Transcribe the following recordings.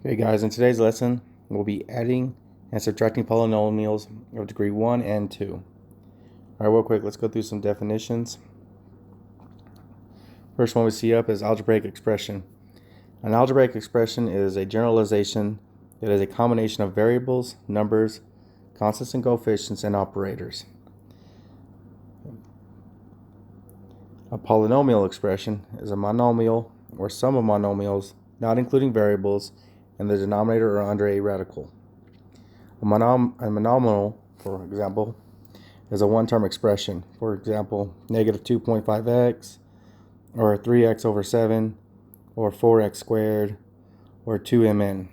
Okay guys, in today's lesson, we'll be adding and subtracting polynomials of degree 1 and 2. Alright, real quick, let's go through some definitions. First one we see up is algebraic expression. An algebraic expression is a generalization that is a combination of variables, numbers, constants and coefficients, and operators. A polynomial expression is a monomial or sum of monomials, not including variables, and the denominator or under a radical. A monomial, for example, is a one-term expression. For example, negative 2.5x, or 3x over 7, or 4x squared, or 2mn.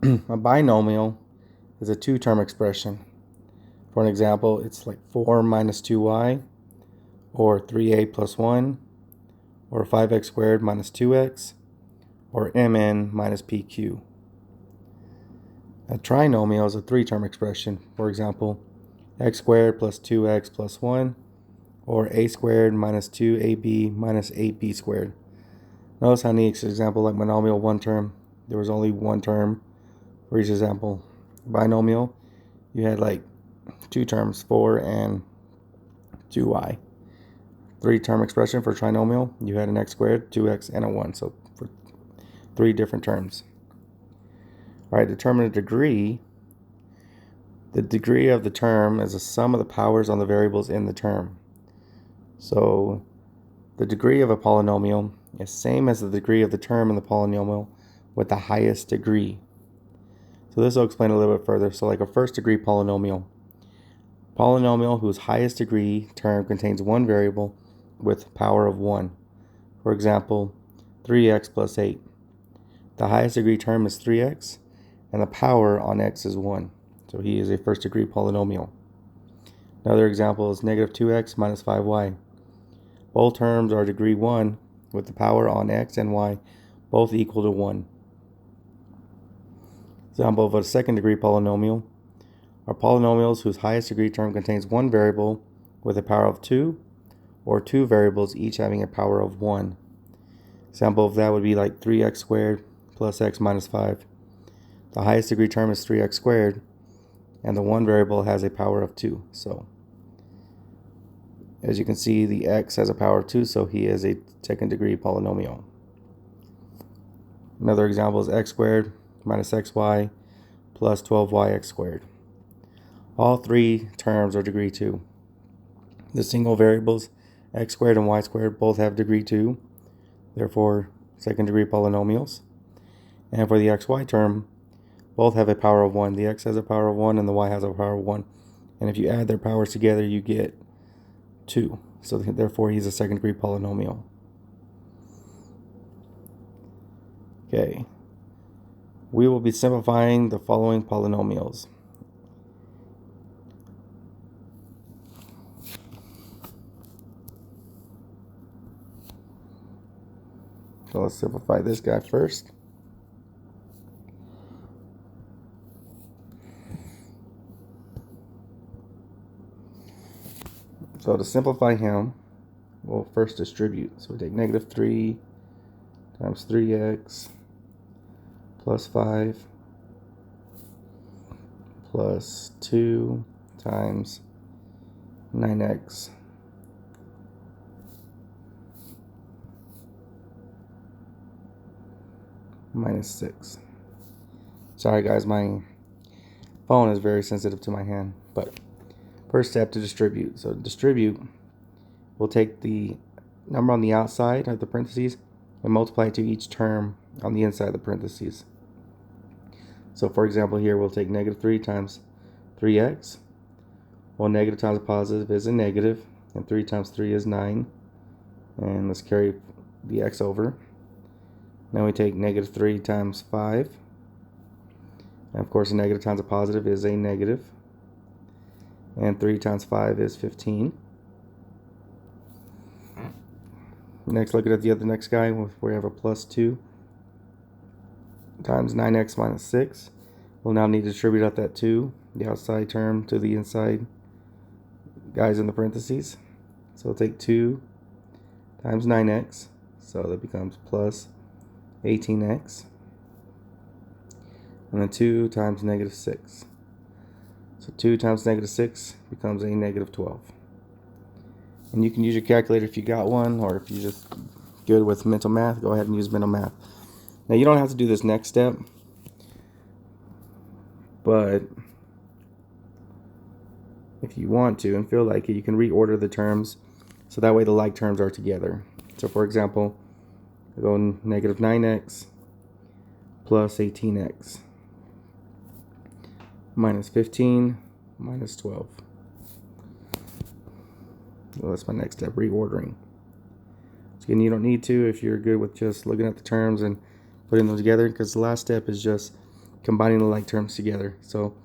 A binomial is a two-term expression. For an example, it's like 4 minus 2y, or 3a plus 1, or 5x squared minus 2x, or mn minus pq. A trinomial is a three-term expression. For example, x squared plus 2x plus 1, or a squared minus 2ab minus 8b squared. Notice how neat, example, like monomial one term, there was only one term for each example. Binomial, you had like two terms, 4 and 2y. Three-term expression for trinomial, you had an x squared, 2x, and a 1. So for three different terms. All right, determine a degree. The degree of the term is the sum of the powers on the variables in the term. So the degree of a polynomial is same as the degree of the term in the polynomial with the highest degree. So this will explain a little bit further. So like a first degree polynomial. Polynomial whose highest degree term contains one variable with power of 1. For example, 3x plus 8. The highest degree term is 3x, and the power on x is 1. So he is a first degree polynomial. Another example is negative 2x minus 5y. Both terms are degree 1 with the power on x and y both equal to 1. Example of a second degree polynomial are polynomials whose highest degree term contains one variable with a power of 2, or two variables each having a power of 1. Example of that would be like 3x squared plus x minus 5. The highest degree term is 3x squared, and the one variable has a power of 2. So as you can see, the x has a power of 2, so he is a second degree polynomial. Another example is x squared minus xy plus 12yx squared. All three terms are degree 2. The single variables x squared and y squared both have degree 2, therefore second degree polynomials. And for the xy term, both have a power of 1. The x has a power of 1 and the y has a power of 1. And if you add their powers together, you get 2. So therefore he's a second degree polynomial. Okay. We will be simplifying the following polynomials. So let's simplify this guy first. So to simplify him, we'll first distribute. So we take negative 3 times 3x plus 5 plus 2 times 9x minus 6. Sorry guys, my phone is very sensitive to my hand, but first step to distribute. So distribute, we'll take the number on the outside of the parentheses and multiply it to each term on the inside of the parentheses. So for example here, we'll take negative 3 times 3x. Well, negative times a positive is a negative, and 3 times 3 is 9. And let's carry the x over. Now we take negative 3 times 5. And of course, a negative times a positive is a negative. And 3 times 5 is 15. Next, look at the next guy, where we have a plus 2 times 9x minus 6. We'll now need to distribute out that 2, the outside term, to the inside guys in the parentheses. So we'll take 2 times 9x, so that becomes plus 18x, and then 2 times negative 6. So 2 times negative 6 becomes a negative 12. And you can use your calculator if you got one, or if you're just good with mental math, go ahead and use mental math. Now you don't have to do this next step, but if you want to and feel like it, you can reorder the terms so that way the like terms are together. So for example, I go negative 9x plus 18x minus 15 minus 12. Well, that's my next step, reordering. So again, you don't need to if you're good with just looking at the terms and putting them together, because the last step is just combining the like terms together. So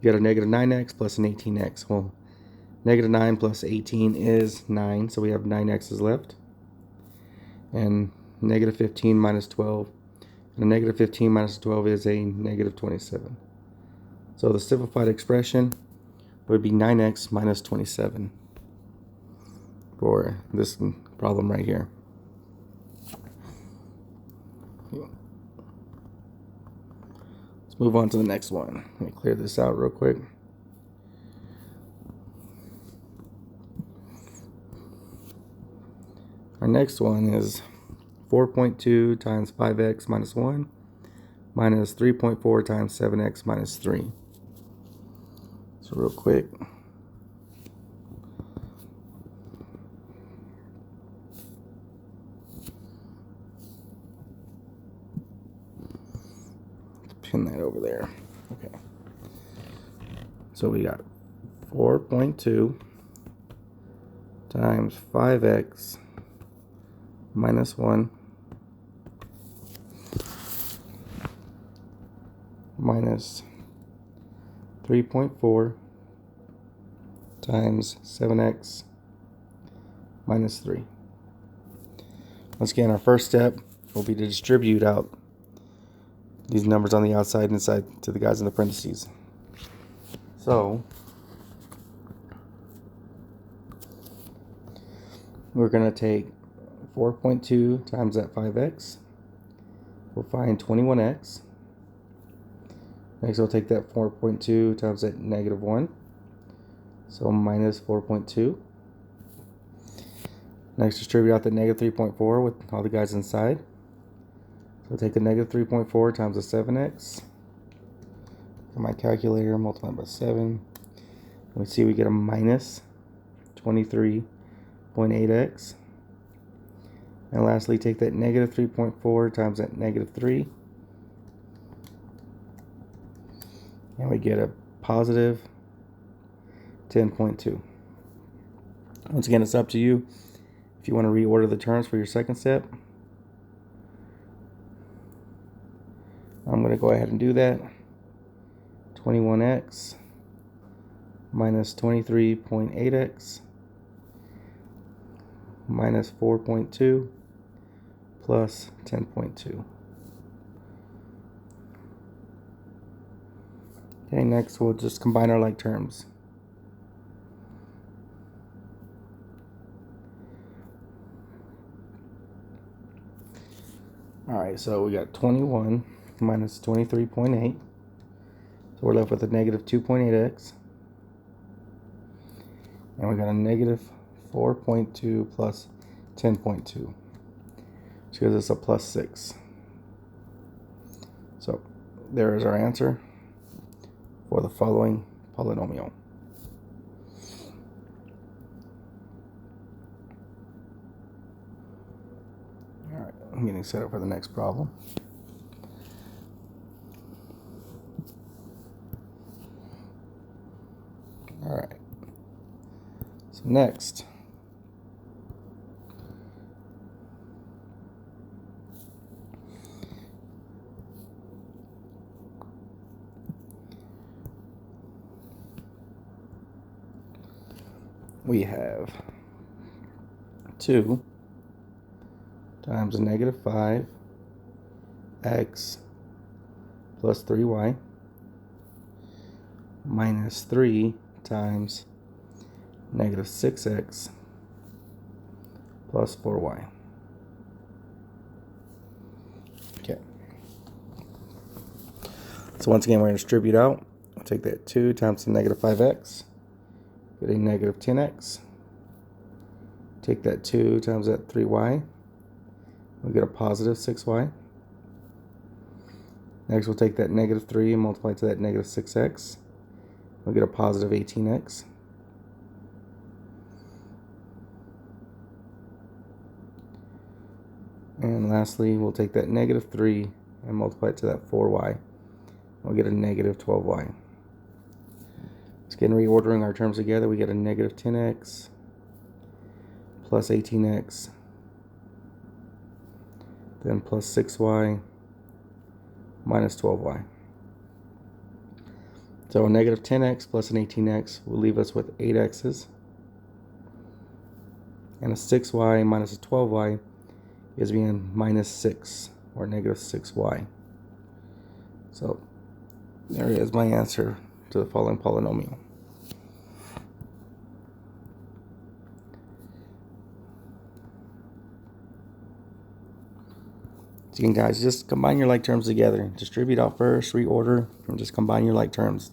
you got a negative 9x plus an 18x. Well, negative 9 plus 18 is 9, so we have 9x's left. And negative 15 minus 12. And a negative 15 minus 12 is a negative 27. So the simplified expression would be 9x minus 27 for this problem right here. Let's move on to the next one. Let me clear this out real quick. Our next one is 4.2 times 5x minus 1 minus 3.4 times 7x minus 3. So real quick, pin that over there. Okay. So we got 4.2 times 5x minus 1 minus 3.4 times 7x minus 3. Once again, our first step will be to distribute out these numbers on the outside and inside to the guys in the parentheses. So we're going to take 4.2 times that 5x. We'll find 21x. Next we'll take that 4.2 times that negative 1. So minus 4.2. Next distribute out the negative 3.4 with all the guys inside. So take the negative 3.4 times the 7x. And my calculator, multiply by 7. We see we get a minus 23.8x. And lastly, take that negative 3.4 times that negative 3. And we get a positive 10.2. Once again, it's up to you if you want to reorder the terms for your second step. I'm going to go ahead and do that. 21x minus 23.8x minus 4.2 plus 10.2. Okay, next we'll just combine our like terms. Alright, so we got 21 minus 23.8. So we're left with a negative 2.8x. And we got a negative 4.2 plus 10.2. Which gives us a plus 6. So there is our answer for the following polynomial. Alright, I'm getting set up for the next problem. Alright, so next we have 2 times a negative 5x plus 3y minus 3 times negative 6x plus 4y. So once again, we're going to distribute out. I'll take that 2 times the negative 5x, get a negative 10x. Take that 2 times that 3y, we'll get a positive 6y. Next, we'll take that negative 3 and multiply to that negative 6x. We'll get a positive 18x. And lastly, we'll take that negative 3 and multiply it to that 4y. We'll get a negative 12y. Let's get reordering our terms together. We get a negative 10x plus 18x, then plus 6y minus 12y. So a negative 10x plus an 18x will leave us with 8x's. And a 6y minus a 12y is being minus 6, or negative 6y. So there is my answer to the following polynomial. So you can, guys, just combine your like terms together. Distribute out first, reorder, and just combine your like terms.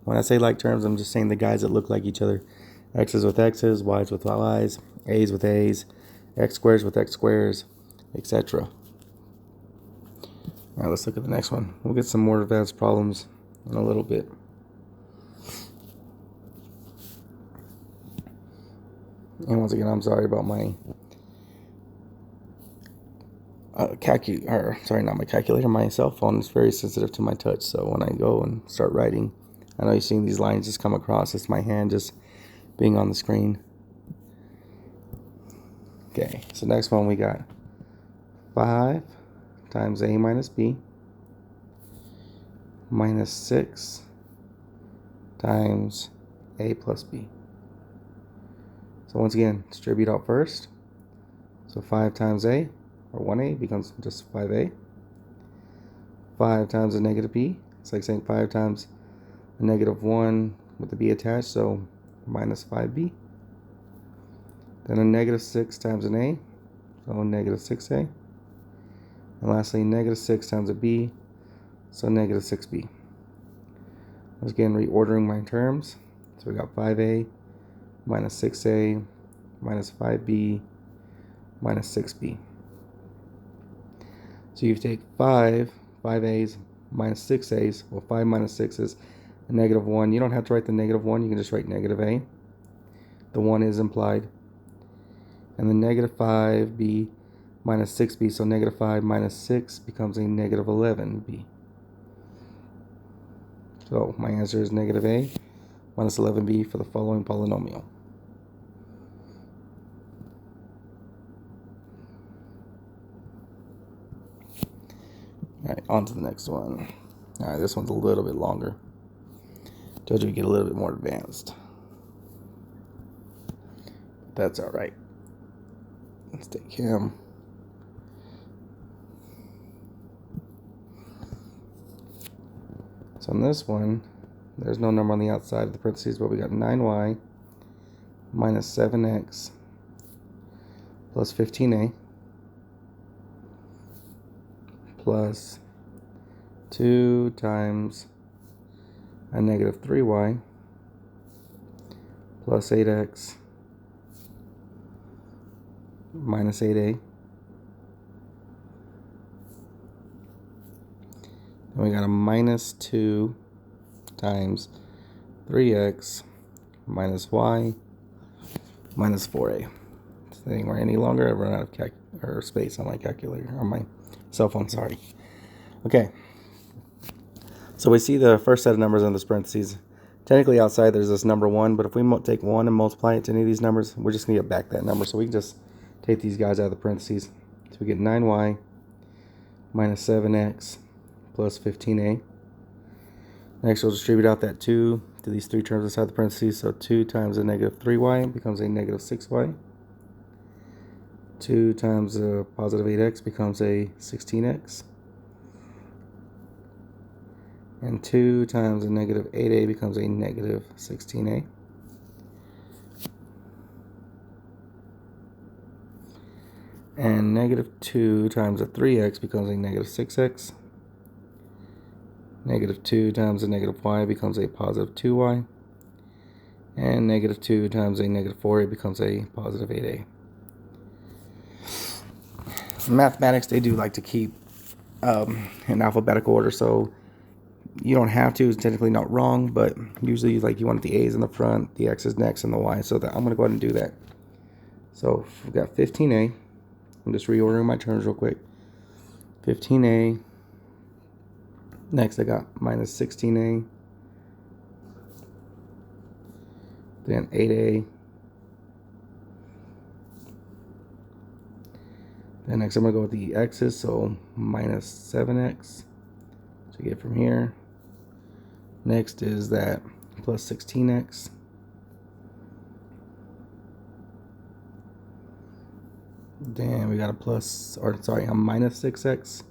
When I say like terms, I'm just saying the guys that look like each other. X's with X's, Y's with Y's, A's with A's, X squares with X squares, etc. All right, let's look at the next one. We'll get some more advanced problems in a little bit. And once again, I'm sorry about my my cell phone is very sensitive to my touch. So when I go and start writing, I know you're seeing these lines just come across. It's my hand just being on the screen. Okay, so next one we got 5 times a minus b minus 6 times a plus b. So once again, distribute out first. So 5 times a, or 1a, becomes just 5a. 5 times a negative b, it's like saying 5 times a negative 1 with the b attached, so minus 5b. Then a negative 6 times an a, so negative 6a. And lastly, negative 6 times a b, so negative 6b. Once again, reordering my terms. So we got 5a minus 6a minus 5b minus 6b. So you take 5a's minus 6a's. Well, 5 minus 6 is a negative 1. You don't have to write the negative 1. You can just write negative a. The 1 is implied. And the negative 5b minus 6b. So negative 5 minus 6 becomes a negative 11b. So my answer is negative a minus 11b for the following polynomial. Alright, on to the next one. Alright, this one's a little bit longer. Told you we get a little bit more advanced. That's alright. Let's take him. So on this one, there's no number on the outside of the parentheses, but we got 9y minus 7x plus 15a plus 2 times a negative 3y plus 8x minus 8a. And we got a minus 2 times 3x minus y minus 4a. It's not anywhere any longer. I've run out of space on my calculator, on my cell phone, sorry. Okay. So we see the first set of numbers in this parentheses. Technically outside there's this number 1, but if we take 1 and multiply it to any of these numbers, we're just going to get back that number. So we can just take these guys out of the parentheses. So we get 9y minus 7x plus 15a. Next we'll distribute out that 2 to these 3 terms inside the parentheses. So 2 times a negative 3y becomes a negative 6y. 2 times a positive 8x becomes a 16x. And 2 times a negative 8a becomes a negative 16a. And negative 2 times a 3x becomes a negative 6x. Negative 2 times a negative y becomes a positive 2y. And negative 2 times a negative 4a becomes a positive 8a. In mathematics, they do like to keep in alphabetical order, so you don't have to. It's technically not wrong, but usually you want the a's in the front, the x's next, and the y. So I'm going to go ahead and do that. So we've got 15a. I'm just reordering my terms real quick. 15a. Next, I got minus 16a. Then 8a. Then next, I'm going to go with the x's, so minus 7x. So you get from here. Next is that plus 16x. Then we got a minus 6x.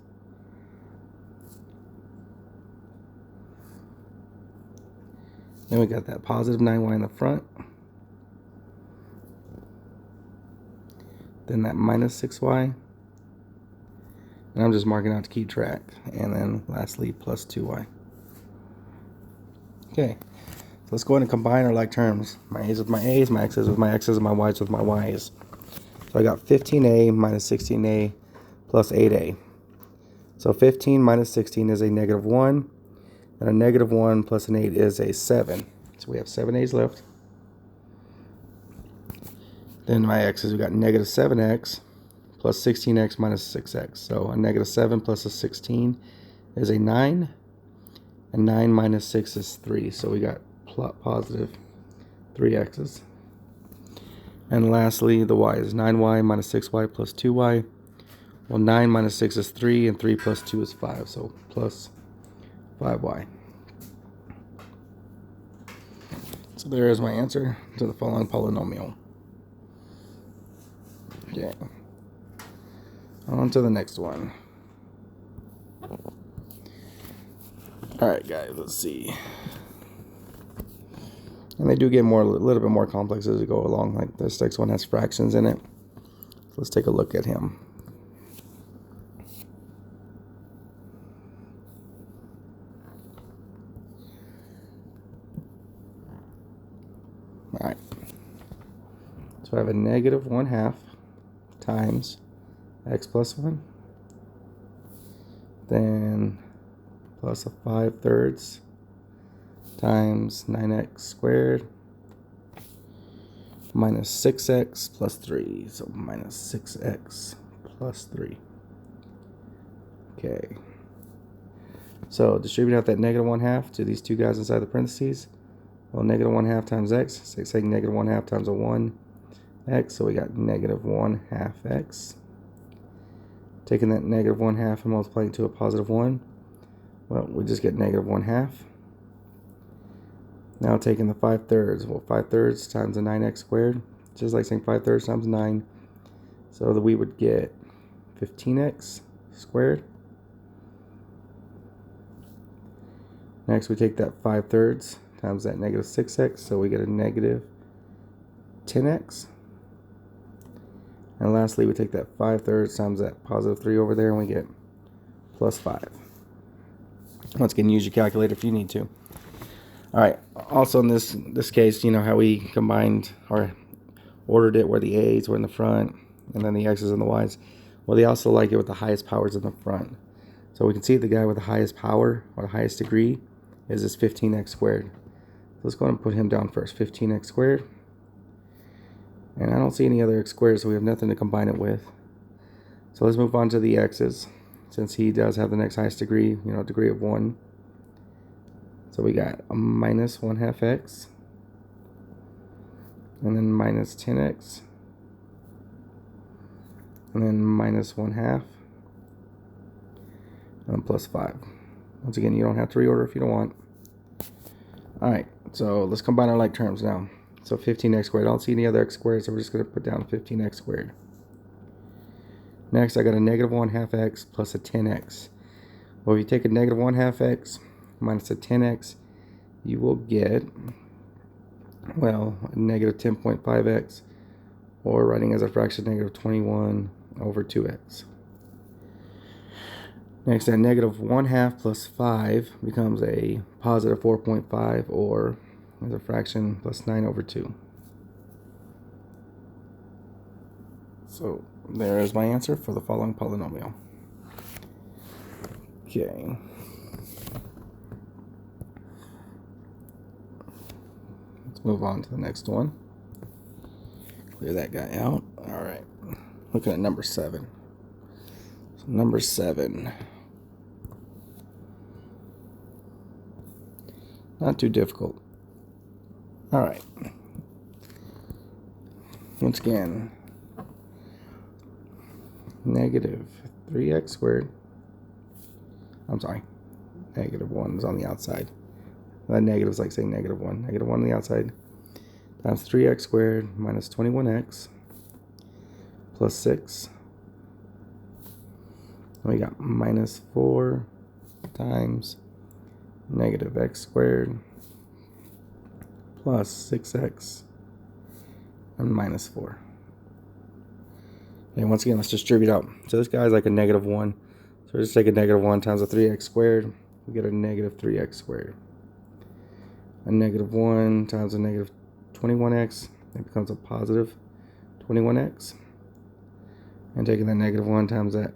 Then we got that positive 9y in the front. Then that minus 6y. And I'm just marking out to keep track. And then lastly, plus 2y. Okay, so let's go ahead and combine our like terms. My a's with my a's, my x's with my x's, and my y's with my y's. So I got 15a minus 16a plus 8a. So 15 minus 16 is a negative 1. And a negative 1 plus an 8 is a 7. So we have 7 a's left. Then my x's, we got negative 7x plus 16x minus 6x. So a negative 7 plus a 16 is a 9. And 9 minus 6 is 3. So we got positive 3x's. And lastly, the y is 9y minus 6y plus 2y. Well, 9 minus 6 is 3, and 3 plus 2 is 5. So plus 5y. So there is my answer to the following polynomial. Okay. On to the next one. Alright guys, let's see. And they do get a little bit more complex as we go along. Like this next one has fractions in it. So let's take a look at him. Alright. So I have a negative 1/2 times x plus 1. Then plus a 5/3 times 9x squared minus 6x plus 3. So minus 6x plus 3. Okay. So distribute out that negative 1/2 to these two guys inside the parentheses. Well, negative 1/2 times x, so it's saying negative 1/2 times a 1x, so we got negative 1/2 x. Taking that negative 1/2 and multiplying it to a positive 1, well, we just get negative 1/2. Now taking the 5/3, well, 5/3 times a 9x squared, just like saying 5/3 times 9, so that we would get 15x squared. Next, we take that 5/3 times that negative 6x, so we get a negative 10x. And lastly, we take that 5/3 times that positive 3 over there, and we get plus 5. Once again, use your calculator if you need to. Alright, also in this case, you know how we combined or ordered it where the a's were in the front, and then the x's and the y's. Well, they also like it with the highest powers in the front. So we can see the guy with the highest power, or the highest degree, is this 15x squared. So let's go ahead and put him down first, 15x squared. And I don't see any other x squared, so we have nothing to combine it with. So let's move on to the x's, since he does have the next highest degree, you know, degree of 1. So we got a minus 1/2 x, and then minus 10x, and then minus 1/2, and then plus 5. Once again, you don't have to reorder if you don't want. Alright, so let's combine our like terms now. So 15x squared. I don't see any other x squared, so we're just going to put down 15x squared. Next, I got a negative 1/2 x plus a 10x. Well, if you take a negative 1/2 x minus a 10x, you will get, well, a negative 10.5x, or writing as a fraction, negative 21 over 2x. Next, that negative 1/2 plus 5 becomes a positive 4.5, or as a fraction, plus 9/2. So there is my answer for the following polynomial. Okay. Let's move on to the next one. Clear that guy out. All right. Looking at number 7. So number 7. Not too difficult. All right. Once again, negative 3x squared. I'm sorry. Negative 1 is on the outside. That negative is like saying negative 1. Negative 1 on the outside. Times 3x squared minus 21x plus 6. And we got minus 4 times negative x squared plus 6x and minus 4. And once again, let's distribute out. So this guy's like a negative 1. So we're just taking negative 1 times a 3x squared. We get a negative 3x squared. A negative 1 times a negative 21x. It becomes a positive 21x. And taking that negative 1 times that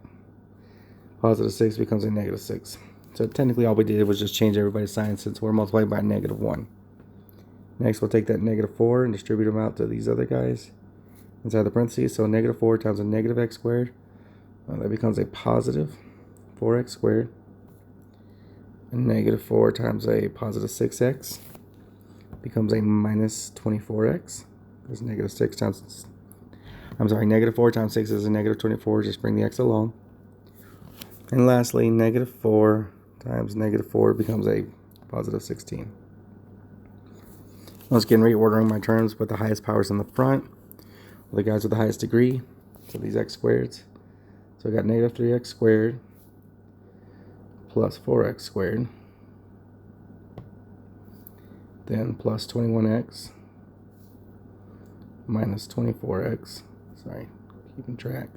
positive 6 becomes a negative 6. So technically all we did was just change everybody's sign since we're multiplying by negative 1. Next, we'll take that negative 4 and distribute them out to these other guys inside the parentheses. So negative 4 times a negative x squared. That becomes a positive 4x squared. And negative 4 times a positive 6x becomes a minus 24x. Because negative 4 times 6 is a negative 24. Just bring the x along. And lastly, negative 4 times negative 4 becomes a positive 16. Once again, reordering my terms, put the highest powers in the front, the guys with the highest degree, so these x squareds. So I got negative 3x squared plus 4x squared, then plus 21x minus 24x, sorry, keeping track.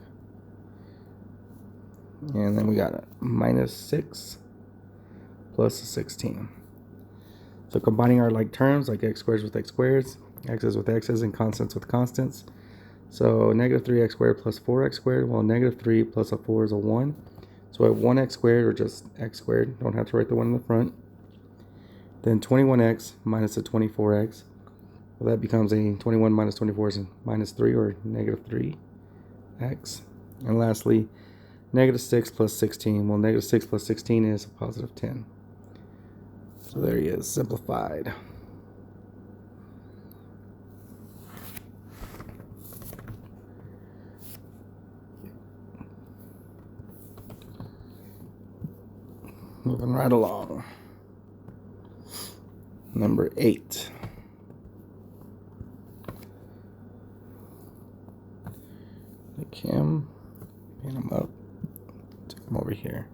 And then we got a minus 6 plus 16. So combining our like terms, like x squares with x squareds, x's with x's, and constants with constants. So negative 3x squared plus 4x squared, well, negative 3 plus a 4 is a 1. So I have 1x squared, or just x squared. Don't have to write the 1 in the front. Then 21x minus a 24x. Well, that becomes a 21 minus 24 is minus 3, or negative 3x. And lastly, negative 6 plus 16. Well, negative 6 plus 16 is a positive 10. So there he is, simplified. Moving right along. Number 8. Take him, pan him up, take him over here.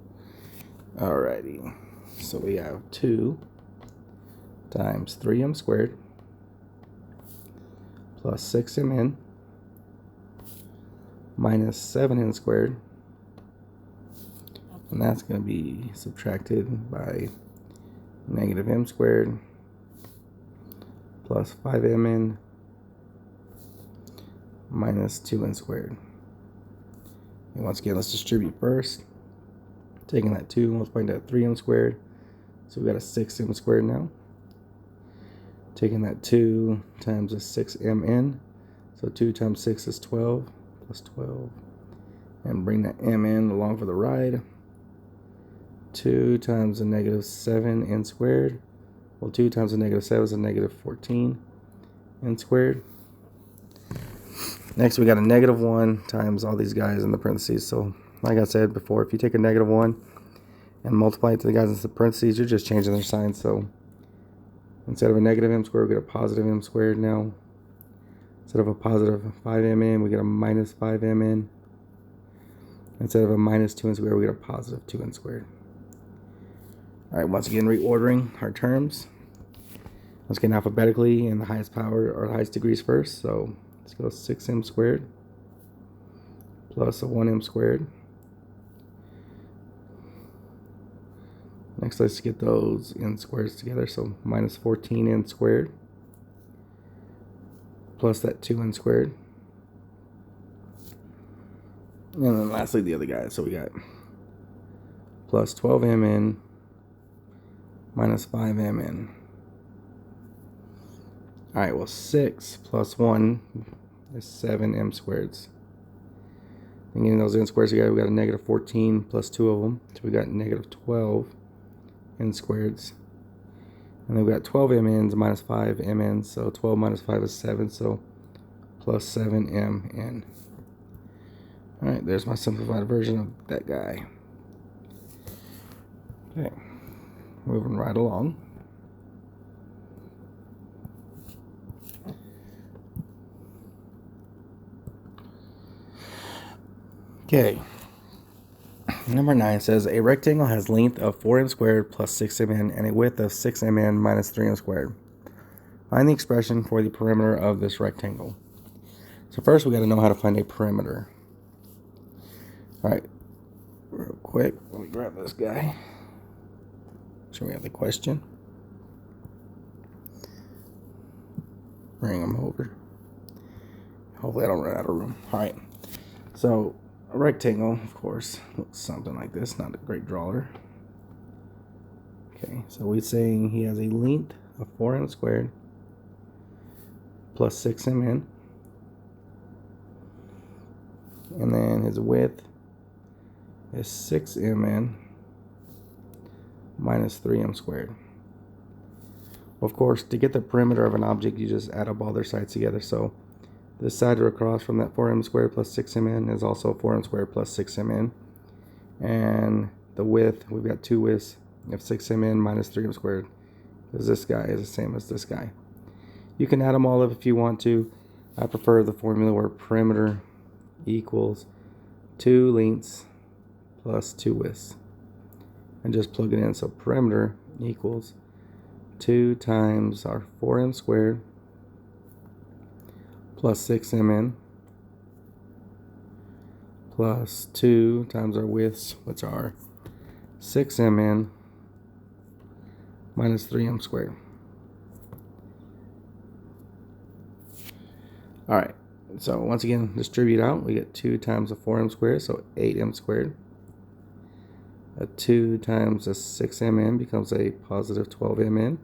Alrighty. So we have 2 times 3m squared plus 6mn minus 7n squared. And that's going to be subtracted by negative m squared plus 5mn minus 2n squared. And once again, let's distribute first. Taking that 2, multiplying that 3m squared. So we got a 6m squared now. Taking that 2 times a 6mn. So 2 times 6 is 12, plus 12. And bring that mn along for the ride. 2 times a negative 7n squared. Well, 2 times a negative 7 is a negative 14n squared. Next, we got a negative 1 times all these guys in the parentheses. So, like I said before, if you take a negative 1 and multiply it to the guys in the parentheses, you're just changing their signs. So, instead of a negative m squared, we get a positive m squared now. Instead of a positive 5mn, we get a minus 5mn. Instead of a minus 2n squared, we get a positive 2n squared. Alright, once again, reordering our terms. Let's get alphabetically in the highest power, or the highest degrees first. So let's go 6m squared plus a 1m squared Next, let's get those n squares together. So minus 14n squared plus that 2n squared. And then lastly, the other guy. So we got plus 12mn minus 5mn. Alright, well 6 plus 1 is 7m squareds. And getting those n squares together, we got a negative 14 plus 2 of them. So we got negative 12 n squareds. And then we got 12mn's minus 5mn. So 12 minus 5 is 7. So plus 7mn. Alright, there's my simplified version of that guy. Okay, moving right along. Okay, number 9 says a rectangle has length of 4m squared plus 6mn and a width of 6mn minus 3m squared. Find the expression for the perimeter of this rectangle. So first we got to know how to find a perimeter. Alright, real quick, let me grab this guy. So we have the question. Bring him over. Hopefully I don't run out of room. Alright, so a rectangle, of course, looks something like this. Not a great drawer. Okay, so we're saying he has a length of 4m squared plus 6mn. And then his width is 6mn minus 3m squared. Of course, to get the perimeter of an object, you just add up all their sides together. So this side across from that 4m squared plus 6mn is also 4m squared plus 6mn. And the width, we've got two widths of 6mn minus 3m squared, because this guy is the same as this guy. You can add them all up if you want to. I prefer the formula where perimeter equals 2 lengths plus 2 widths. And just plug it in. So perimeter equals 2 times our 4m squared plus 6mn plus 2 times our widths, which are 6mn minus 3m squared. Alright, so once again, distribute out. We get 2 times the 4m squared, so 8m squared. A 2 times a 6mn becomes a positive 12mn.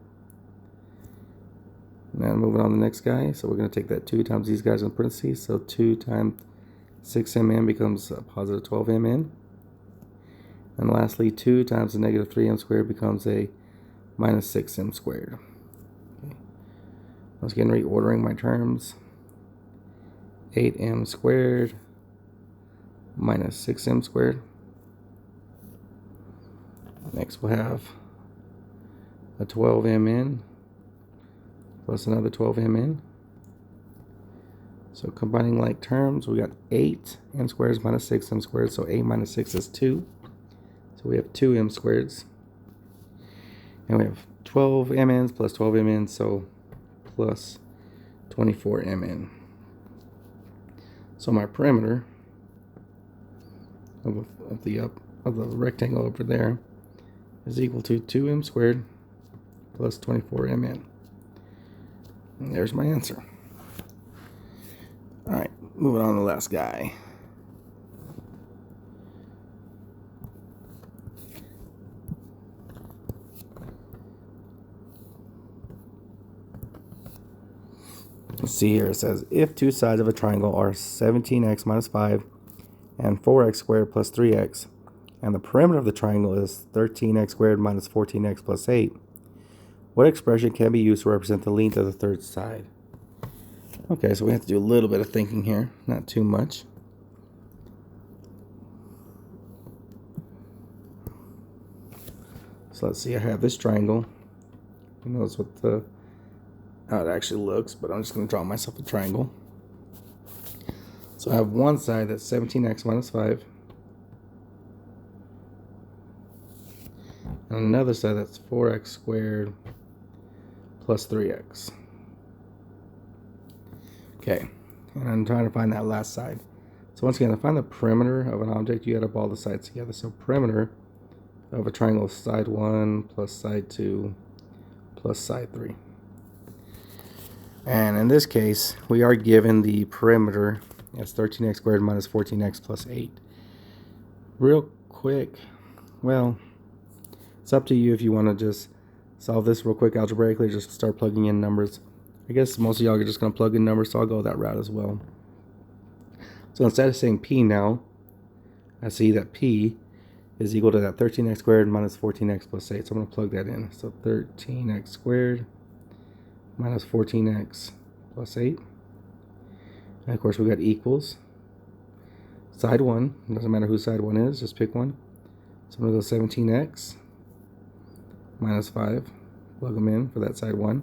Now moving on to the next guy, so we're going to take that 2 times these guys in parentheses, so 2 times 6mn becomes a positive 12mn. And lastly, 2 times the negative 3m squared becomes a minus 6m squared. Okay. Once again, reordering my terms. 8m squared minus 6m squared. Next we'll have a 12mn plus another 12mn. So combining like terms, we got 8m squared minus 6m squared, so 8 minus 6 is 2. So we have 2m squareds. And we have 12mn's plus 12mn, so plus 24mn. So my perimeter of the rectangle over there is equal to 2m squared plus 24mn. And there's my answer. Alright, moving on to the last guy. Let's see here, it says if two sides of a triangle are 17x minus 5 and 4x squared plus 3x, and the perimeter of the triangle is 13x squared minus 14x plus 8, what expression can be used to represent the length of the third side? Okay, so we have to do a little bit of thinking here, not too much. So let's see, I have this triangle. Who knows what how it actually looks, but I'm just going to draw myself a triangle. So I have one side that's 17x minus 5. And another side that's 4x squared plus 3x. Okay, and I'm trying to find that last side. So once again, to find the perimeter of an object, you add up all the sides together. So perimeter of a triangle side 1 plus side 2 plus side 3. And in this case, we are given the perimeter as 13x squared minus 14x plus 8. Real quick, well, it's up to you if you want to just solve this real quick algebraically, just start plugging in numbers. I guess most of y'all are just going to plug in numbers, so I'll go that route as well. So instead of saying p now, I see that p is equal to that 13x squared minus 14x plus 8. So I'm going to plug that in. So 13x squared minus 14x plus 8. And of course we got equals side 1. It doesn't matter who side 1 is, just pick one. So I'm going to go 17x minus 5. Plug them in for that side 1.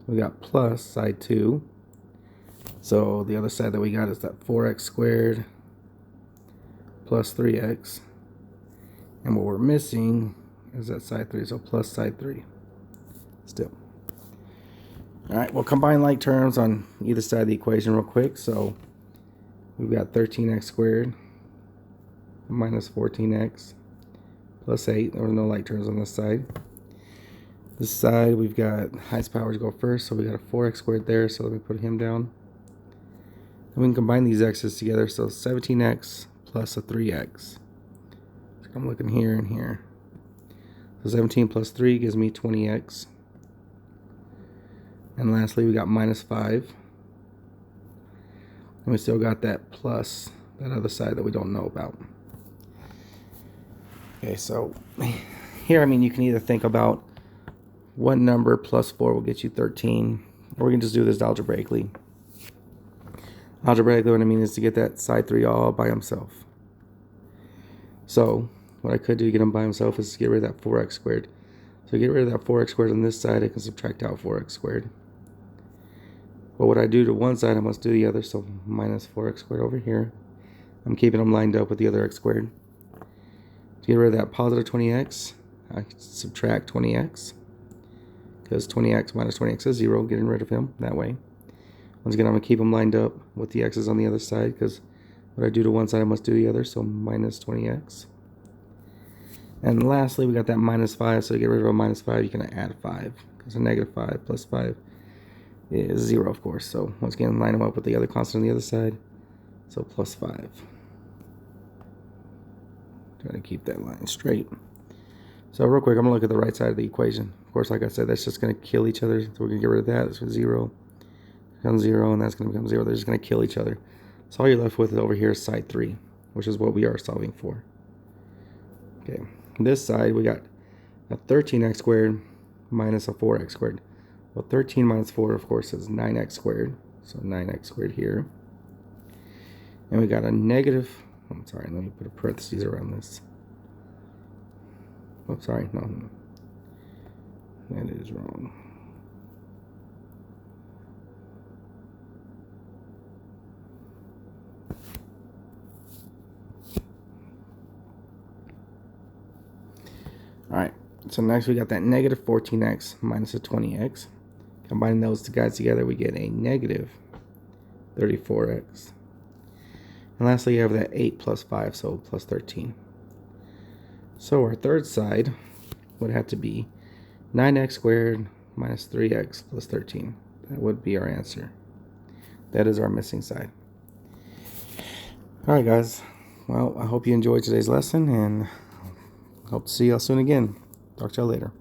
We got plus side 2. So the other side that we got is that 4x squared plus 3x. And what we're missing is that side 3, so plus side 3 still. Alright, we'll combine like terms on either side of the equation real quick. So we've got 13x squared minus 14x plus 8. There were no like terms on this side. This side we've got highest powers go first, so we got a 4x squared there, so let me put him down. And we can combine these x's together, so 17x plus a 3x. So I'm looking here and here. So 17 plus 3 gives me 20x. And lastly, we got minus 5. And we still got that plus that other side that we don't know about. Okay, so here, I mean, you can either think about what number plus 4 will get you 13, or we can just do this algebraically. Algebraically, what I mean is to get that side 3 all by himself. So what I could do to get him by himself is to get rid of that 4x squared. So to get rid of that 4x squared on this side, I can subtract out 4x squared. But what I do to one side, I must do the other, so minus 4x squared over here. I'm keeping them lined up with the other x squared. To get rid of that positive 20x, I subtract 20x. Because 20x minus 20x is 0, getting rid of him that way. Once again, I'm going to keep them lined up with the x's on the other side, because what I do to one side, I must do the other, so minus 20x. And lastly, we got that minus 5, so to get rid of a minus 5, you can add 5, because a negative 5 plus 5 is 0, of course. So once again, line them up with the other constant on the other side, so plus 5. Try to keep that line straight. So real quick, I'm going to look at the right side of the equation. Of course, like I said, that's just going to kill each other. So we're going to get rid of that. It's 0. Becomes 0, and that's going to become 0. They're just going to kill each other. So all you're left with over here is side 3, which is what we are solving for. Okay, this side, we got a 13x squared minus a 4x squared. Well, 13 minus 4, of course, is 9x squared. So 9x squared here. And we got a negative, I'm sorry, let me put a parentheses around this. Oh, sorry, no. That is wrong. Alright, so next we got that negative 14x minus a 20x. Combining those two guys together, we get a negative 34x. And lastly, you have that 8 plus 5, so plus 13. So our third side would have to be 9x squared minus 3x plus 13. That would be our answer. That is our missing side. Alright guys, well, I hope you enjoyed today's lesson, and hope to see y'all soon again. Talk to y'all later.